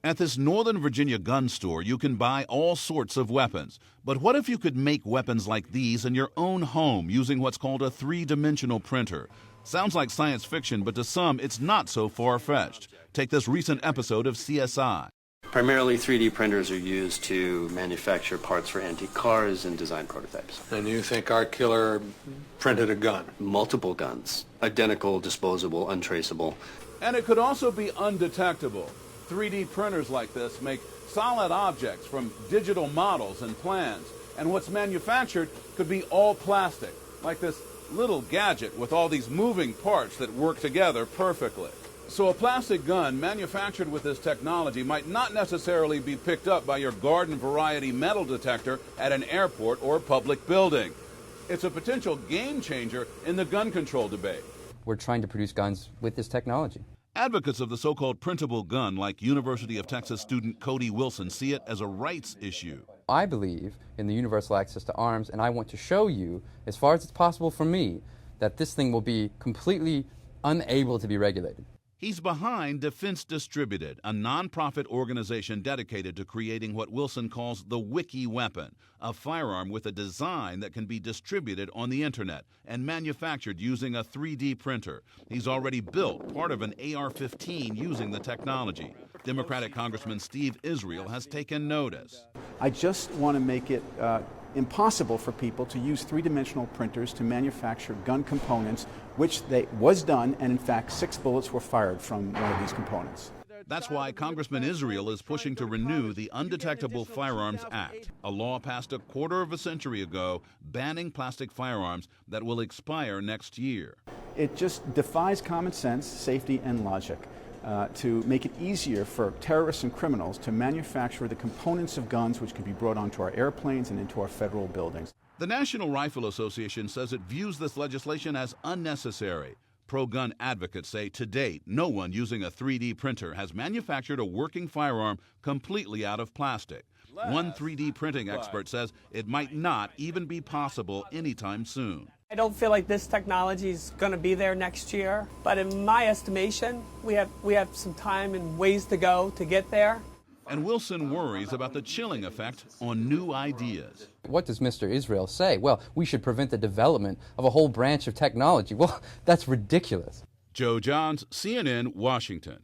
At this Northern Virginia gun store, you can buy all sorts of weapons. But what if you could make weapons like these in your own home using what's called a three-dimensional printer? Sounds like science fiction, but to some, it's not so far-fetched. Take this recent episode of CSI. Primarily, 3D printers are used to manufacture parts for antique cars and design prototypes. And you think our killer printed a gun? Multiple guns. Identical, disposable, untraceable. And it could also be undetectable. 3D printers like this make solid objects from digital models and plans. And what's manufactured could be all plastic, like this little gadget with all these moving parts that work together perfectly. So a plastic gun manufactured with this technology might not necessarily be picked up by your garden variety metal detector at an airport or public building. It's a potential game changer in the gun control debate. We're trying to produce guns with this technology. Advocates of the so-called printable gun, like University of Texas student Cody Wilson, see it as a rights issue. I believe in the universal access to arms, and I want to show you, as far as it's possible for me, that this thing will be completely unable to be regulated. He's behind Defense Distributed, a nonprofit organization dedicated to creating what Wilson calls the wiki weapon, a firearm with a design that can be distributed on the internet and manufactured using a 3D printer. He's already built part of an AR-15 using the technology. Democratic Congressman Steve Israel has taken notice. I just want to make it impossible for people to use three-dimensional printers to manufacture gun components, which was done, and in fact 6 bullets were fired from one of these components. That's why Congressman Israel is pushing to renew the Undetectable Firearms Act, a law passed a quarter of a century ago banning plastic firearms that will expire next year. It just defies common sense, safety, and logic to make it easier for terrorists and criminals to manufacture the components of guns which can be brought onto our airplanes and into our federal buildings. The National Rifle Association says it views this legislation as unnecessary. Pro-gun advocates say to date, no one using a 3D printer has manufactured a working firearm completely out of plastic. One 3D printing expert says it might not even be possible anytime soon. I don't feel like this technology is going to be there next year, but in my estimation, we have some time and ways to go to get there. And Wilson worries about the chilling effect on new ideas. What does Mr. Israel say? Well, we should prevent the development of a whole branch of technology. Well, that's ridiculous. Joe Johns, CNN, Washington.